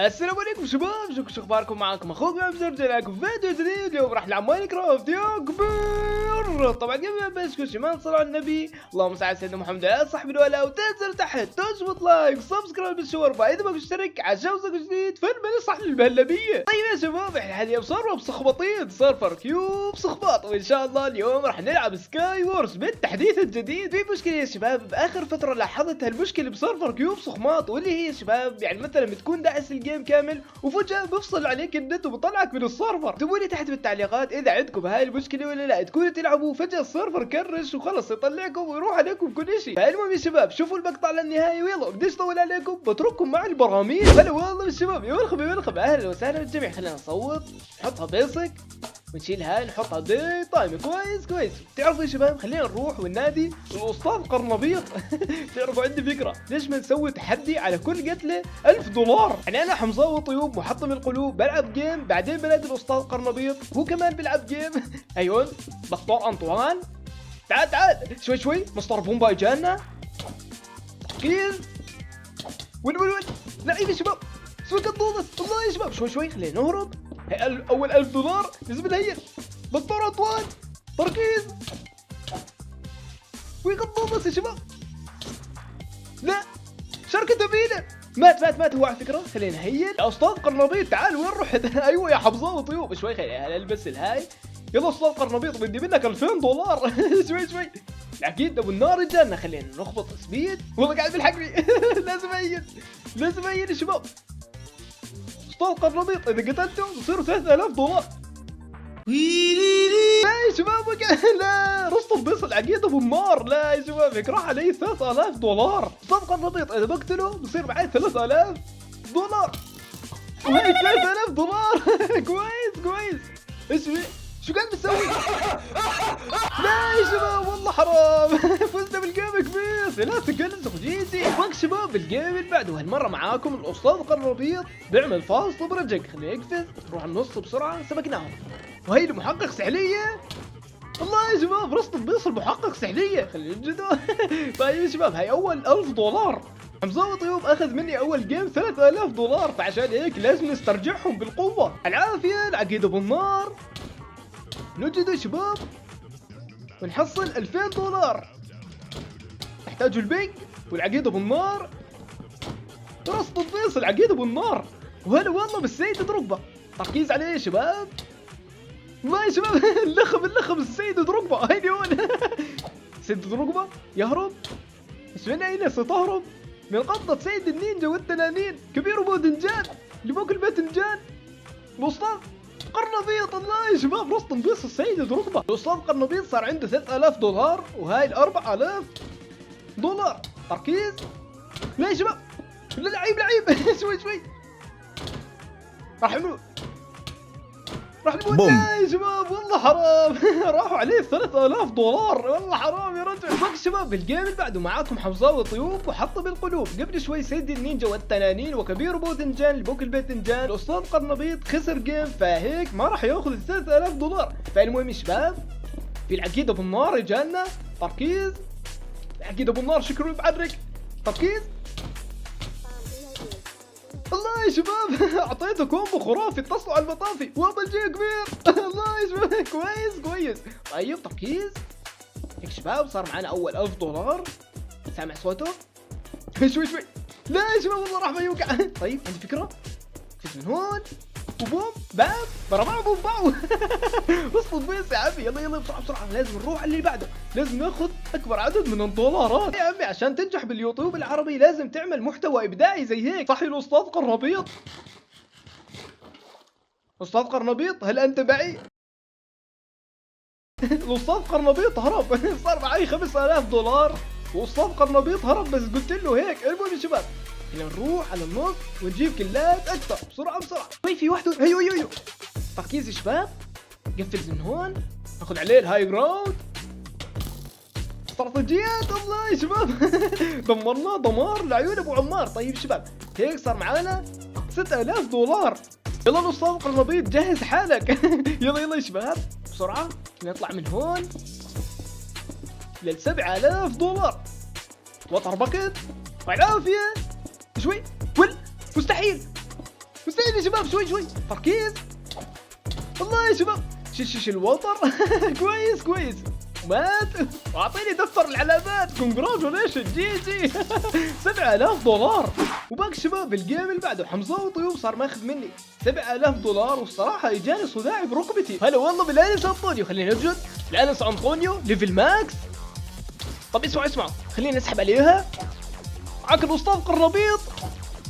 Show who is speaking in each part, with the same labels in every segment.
Speaker 1: السلام عليكم شباب، شو اخباركم؟ معاكم اخوكم عبد رجع لكم فيديو جديد. اليوم راح نلعب ماينكرافت يا كبير. طبعا قبل ما نبلش كل شيء ما نصلي على النبي، اللهم صل على سيدنا محمد وعلى صحبه الولا، وتنزل تحت تضغط لايك وسبسكرايب بالشوربه اذا ما مشترك عشان يوصلك جديد فيلم صح المهلبيه. طيب يا شباب، احنا حاليا بصرفه بسخبطين سيرفر كيوب سخباط، وان شاء الله اليوم راح نلعب سكاي وورز بالتحديث الجديد. في مشكله يا شباب، باخر فتره لاحظت هالمشكله بسيرفر كيوب سخماط، واللي هي يا شباب يعني مثلا بتكون داعس الجيم كامل وفجاه بفصل عليك النت وبطلعك من السيرفر. اكتبوا لي تحت بالتعليقات اذا عندكم هاي المشكله ولا لا، تكونوا تلعبوا وفجاه السيرفر كرش وخلص يطلعكم ويروح عليكم كل شيء. فالمهم يا شباب، شوفوا المقطع للنهايه ويلا بديش اطول عليكم، بترككم مع البراميل. هلا والله بالشباب، يا مرحبا اهلا وسهلا بالجميع. خلينا نصوت، نحطها بيسك ونشيل هاي نحطها دي طايمة كويس. تعرفوا يا شباب، خلينا نروح وننادي الاستاذ قرنبيط. تعرفوا عندي فكرة، ليش ما نسوي تحدي على كل قتلة $1000؟ يعني انا حمزاوي طيوب محطم القلوب بلعب جيم، بعدين بنادي الاستاذ قرنبيط هو كمان بيلعب جيم. ايون دكتور انطوان تعال شوي مستر بومبا جانا تركيز. وين لعيب يا شباب، سوي قطوطة الله يا شباب. شوي خلينا نهرب. اول $1000 لازم نهيل. دكتور انطوان تركيز، ويقطوطة يا شباب. لا شركة بينا مات هو على فكرة. خلينا نهيل. يا استاذ قرنبيط تعال، وين رحت؟ ايوه يا حمزاوي طيوب. شوي خلينا البس الهاي. يلا استاذ قرنبيط بدي منك $2000. شوي اكيد ابو النار جانا. خلينا نخبط سبيد. والله قاعد بيلحقني. لازم اهيل يا شباب. استاذ قرنبيط اذا قتلته بصيروا $3000. لا يا شباب لا رستم بيصل عقيد ابو النار. لا يا شباب هيك راح علي $3000. استاذ قرنبيط اذا بقتله بصير معي $3000. وهي $3000. كويس. ايش شو قاعد بتسوي؟ لا يا شباب والله حرام. فزنا بالجيم كبير. لا تقلصوا جيزي. وقت شباب بالجيم اللي بعده، هالمره معاكم الاستاذ قرنبيط بيعمل فاست برجك. خلينا يقفز نروح النص بسرعه. سبقناهم وهي المحقق سحليه. الله يا شباب رستم بيصل محقق سحليه. خلينا نجدوا. طيب يا شباب هاي اول $1000. حمزاوي طيوب اخذ مني اول جيم $3000، فعشان هيك لازم نسترجعهم بالقوه. العافيه العقيد ابو النار. نجد يا شباب ونحصل $2000. نحتاج البنك والعقيد ابو النار. رصد الضيص العقيد ابو النار. وهلا والله بالسيد دروجبا. تركيز عليه يا شباب. والله يا شباب اللخم السيد دروجبا. هيدي هون. سيد دروجبا يهرب. بس من اين ستهرب؟ من قبضة سيد النينجا والتنانين كبير بودنجان اللي فوق الباذنجان. الاستاذ قرنبيط. الله يا شباب رستم بيص السيد دروجبا. الاستاذ قرنبيط صار عنده $3000 وهاي $4000. تركيز. لا يا شباب لا لعيب. شوي راح نموت. لا يا شباب والله حرام. راحوا عليه $3000. والله حرام يا رجل. بس شباب بالجيم اللي بعده معاكم حمزاوي طيوب وحطم القلوب. قبل شوي سيد النينجا والتنانين وكبير بودنجان اللي فوق الباذنجان. الاستاذ قرنبيط خسر جيم، فهيك ما راح ياخذ $3000. فالمهم يا شباب في العقيد ابو النار اجانا. تركيز. العقيد ابو النار شكله يبعدرك. تركيز. الله يا شباب اعطيته كومبو خرافي. اتصلوا على المطافي وابل جي كبير. الله يا شباب كويس. طيب تركيز. هيك شباب صار معنا اول $1000. سامع صوته؟ شوي لا يا شباب والله راح ما يوقع. طيب عندي فكرة، فيش من هون وبوم بام بربع بوم باو. وصلت بيس يا عمي. يلا بسرعة لازم نروح على اللي بعده. لازم ناخذ اكبر عدد من $1000 يا عمي. عشان تنجح باليوتيوب العربي لازم تعمل محتوى ابداعي زي هيك. صح الاستاذ قرنبيط؟ استاذ قرنبيط هل انت معي؟ الاستاذ قرنبيط هرب. صار معي $5000 واستاذ قرنبيط هرب بس قلت له هيك. المهم يا شباب خلينا نروح على النص ونجيب كلات اكثر. بسرعة. في واحدة. هيو تركيز يا شباب. قفز من هون ناخذ عليه الهاي جراوند. استراتيجيات. الله يا شباب. دمرناه دمار لعيون ابو عمار. طيب يا شباب هيك صار معانا $6000. يلا الاستاذ قرنبيط جهز حالك. يلا يا شباب بسرعة نطلع من هون $7000. وطر بكت والعافية. شوي مستحيل يا شباب شوي شوي تركيز. الله يا شباب شش الوتر. كويس كويس مات. واعطيني دفتر العلامات. كونجراتوليشن جي جي. $7000. وباقي شباب الجيم اللي بعده حمزة وطيوب صار ماخذ مني $7000. والصراحة اجاني صداعي بركبتي. هلا والله بالانس انطونيو. خلينا نسجد. الانس انطونيو ليفل ماكس. طب اسمعوا خلينا نسحب عليها. معاك الاستاذ قرنبيط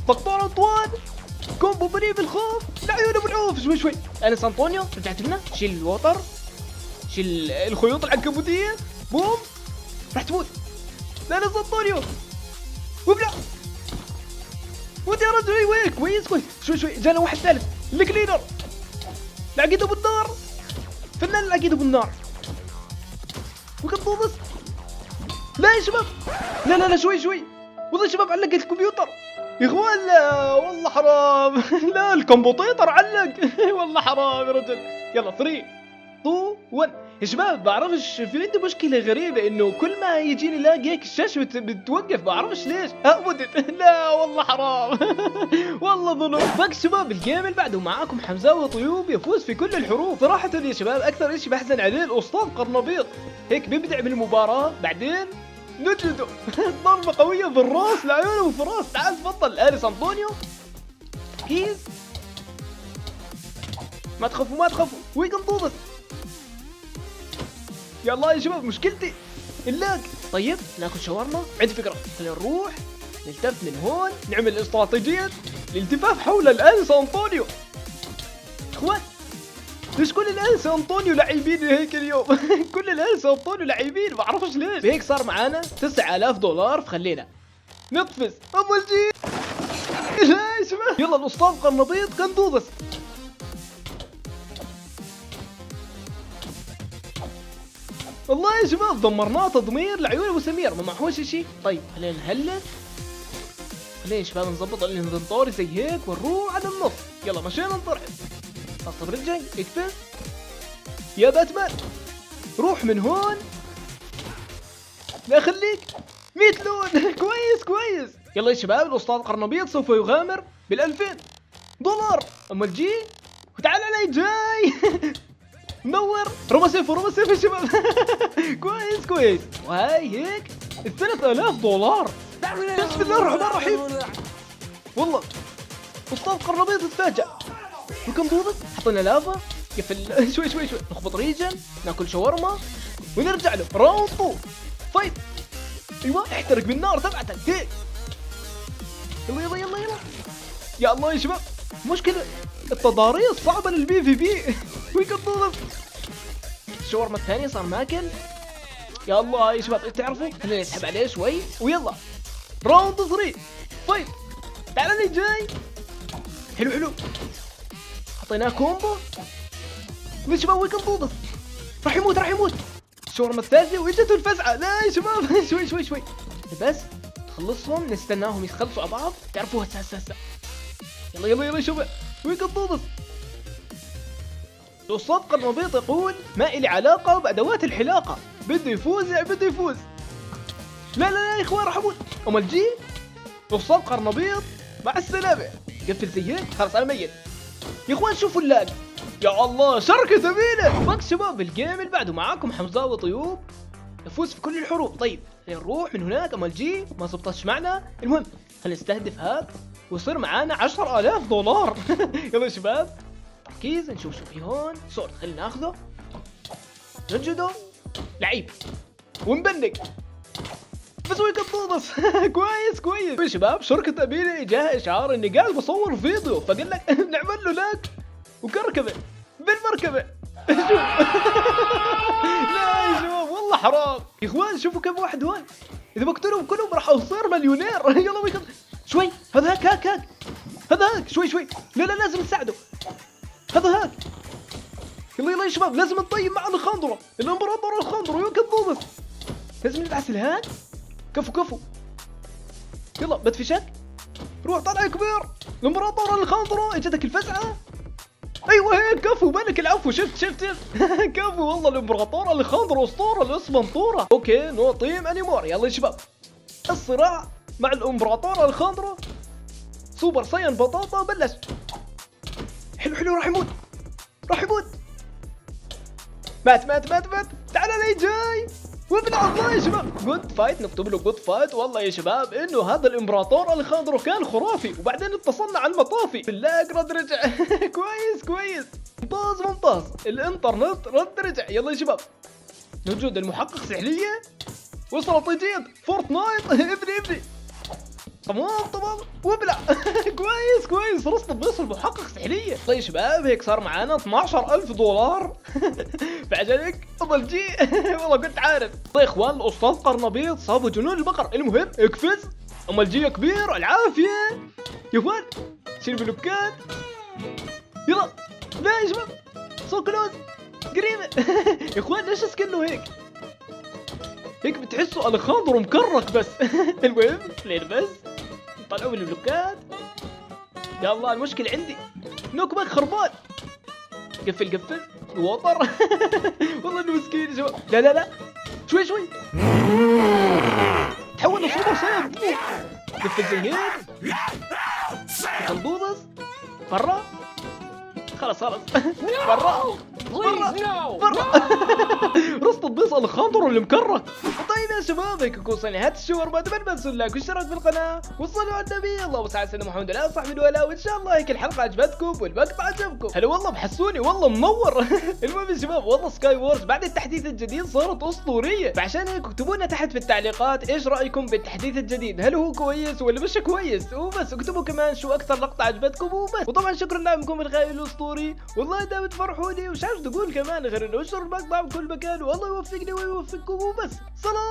Speaker 1: دكتور انطوان كومبو بري بالخوف لعيون ابو العوف. شوي انس انطونيو رجعت لنا. شيل الوتر شيل الخيوط العنكبوتيه. بوم راح تموت. لا انس انطونيو وبلا ودي يا رجل. وينك كويس شوي جانا واحد ثالث الكلينر العقيد ابو النار. فنان العقيد ابو النار. وكنطوبس. لا يا شباب لا شوي والله يا شباب علقت الكمبيوتر يا اخوان. لا والله حرام. لا الكمبيوتر علق. والله حرام يا رجل. يلا 3 2 1 يا شباب. بعرفش في عندي مشكله غريبه انه كل ما يجيني لاقي هيك الشاشه بتوقف. بعرفش ليش. بدت. لا والله حرام. والله ظلم. باقي شباب الجيم اللي بعده معاكم حمزة وطيوب يفوز في كل الحروف. صراحه يا شباب اكثر شيء بحزن عليه الاستاذ قرنبيط. هيك بيبدع بالمباراه بعدين نجده. ضربة قوية بالراس لعيونه وفراس. تعال تفضل انس انطونيو. كيز ما تخافوا وين قنطوبس. يلا يا شباب مشكلتي اللاق. طيب ناكل شاورما. عندي فكرة. خلينا نروح نلتف من هون نعمل استراتيجية الالتفاف حول الانس انطونيو. اخوان ليش كل الانس انطونيو لاعبين هيك اليوم؟ كل الانس انطونيو لاعبين ما بعرفش ليش. هيك صار معانا $9000. فخلينا نطفز. اول شيء لا يا شباب يلا الاستاذ قرنبيط كندوبس. والله يا شباب دمرناه تدمير لعيون ابو سمير ما معهوش شيء. طيب خلينا نهلل. خلينا يا شباب نظبط الانفنتوري زي هيك ونروح على النص. يلا مشينا نطرح. طب رجعي اكتب يا باتمان. روح من هون. لا خليك 100 لون. كويس. يلا يا شباب الاستاذ قرنبيط سوف يغامر $2000. اما الجي وتعال علي جاي. منور. رمى سيفه يا شباب. كويس وهاي هيك $3000. بسم الله الرحمن الرحيم. والله استاذ قرنبيط تفاجأ. وكم ضوضت حطينا لافا. قفل شوي نخبط ريجن ناكل شاورما ونرجع له. راوند 2 فايت. ايوه احترق بالنار تبعتك هيك. يلا يا الله يا شباب. مشكلة التضاريس صعبة للبي في بي. ويكم ضوضت. الشاورما الثانية صار ماكل. يا الله يا شباب تعرفوا خلينا نسحب عليه شوي ويلا راوند 3 فايت. تعال لي جاي. حلو حطيناه كومبو. يا شباب وين كنطوطس راح يموت. الشاورما الثالثة واجته الفزعة. لا يا شباب شوي بس نخلصهم نستناهم يخلصوا على بعض. تعرفوا هسه يلا يا شباب وين كنطوطس. الأستاذ قرنبيط يقول ما إلي علاقة بأدوات الحلاقة. بده يفوز. لا يا اخوان راح اموت. ام الجي الأستاذ قرنبيط مع السلامة. قفل زي هيك خلاص انا ميت. يا اخوان شوفوا اللاج. يا الله شركة ثمينة. باقي شباب الجيم اللي بعده معاكم حمزة وطيوب يفوز في كل الحروب. طيب خلينا نروح من هناك. ام الجي ما زبطتش معنا. المهم خلينا نستهدف هذا ويصير معانا $10,000. يلا يا شباب تركيز. نشوف شو في هون. سورد خلينا ناخذه نجده لعيب ونبنق. بس وين كنطوبس. كويس يا شباب شركة أمينة جاها إشعار إني قاعد بصور فيديو فقال لك نعمل له لاك وكركبة بالمركبة. شوف. لا يا شباب والله حرام يا إخوان. شوفوا كم واحد هون. إذا بقتلهم كلهم راح أصير مليونير. يلا وين شوي. هذا هاك هذا هاك شوي. لا لازم نساعده. هذا هاك. يلا يا شباب لازم نطيب مع الخندرة الامبراطور الخندرة. وين كنطوبس لازم ندعس الهاك. كفو يلا بدفشك. روح طلع يا كبير. الامبراطور الخندرة اجتك الفزعة. ايوه هيك كفو بالك العفو. شفت كفو والله الامبراطور الخندرة اسطورة الاسبنطورة. اوكي نو تيم انيمور. يلا يا شباب الصراع مع الامبراطور الخندرة سوبر ساين بطاطا بلش. حلو راح يموت راح يموت. مات مات مات مات. تعال لي جاي وابلع الله يا شباب. جود فايت، نكتب له جود فايت. والله يا شباب انه هذا الامبراطور اليخاندرو كان خرافي، وبعدين اتصلنا على المطافي بالله رد رجع. كويس كويس ممتاز ممتاز. الانترنت رد رجع. يلا يا شباب نوجد المحقق سحلية واستراتيجية فورتنايت. ابني تمام وابلع. كويس كويس. رصد بيصل محقق سحلية. طيب يا شباب هيك صار معانا 12,000 دولار. فعجلك افضل جي. والله كنت عارف. طيب يا اخوان الاستاذ قرنبيط صابوا جنون البقر. المهم اقفز. اما الجي يا كبير العافية يا اخوان. شيل بلوكات يلا. لا يا شباب سو كلوز قريبة. يا اخوان ليش سكنه هيك بتحسوا اليخاندرو مكرك بس. المهم نلبس طلعوا من البلوكات. يا الله المشكلة عندي نوك باك خربان. قفل وطر. والله انه مسكين يا شباب. لا شوي تحول لسوبر سايب. قفل زي هيك. خلبوظس برا خلاص برا. رصد البيص اليخاندرو اللي مكرك. طيب يا شباب هيك يكون صار نهاية الشاور. ما تنسوا اللايك والاشتراك بالقناة وصلوا على النبي. اللهم صل على سيدنا محمد وعلى صحبه الولاء. وان شاء الله هيك الحلقة عجبتكم والمقطع عجبكم. هلا والله بحسوني والله منور. المهم يا شباب والله سكاي وورز بعد التحديث الجديد صارت اسطورية. فعشان هيك اكتبوا لنا تحت في التعليقات ايش رايكم بالتحديث الجديد، هل هو كويس ولا مش كويس. وبس اكتبوا كمان شو اكثر لقطة عجبتكم وبس. وطبعا شكرا لكم الخير الاسطوري. والله دايما تفرحوني ومش عارف تقول كمان غير انه انشروا المقطع بكل مكان. والله يوفقني ويوفقكم وبس. سلام.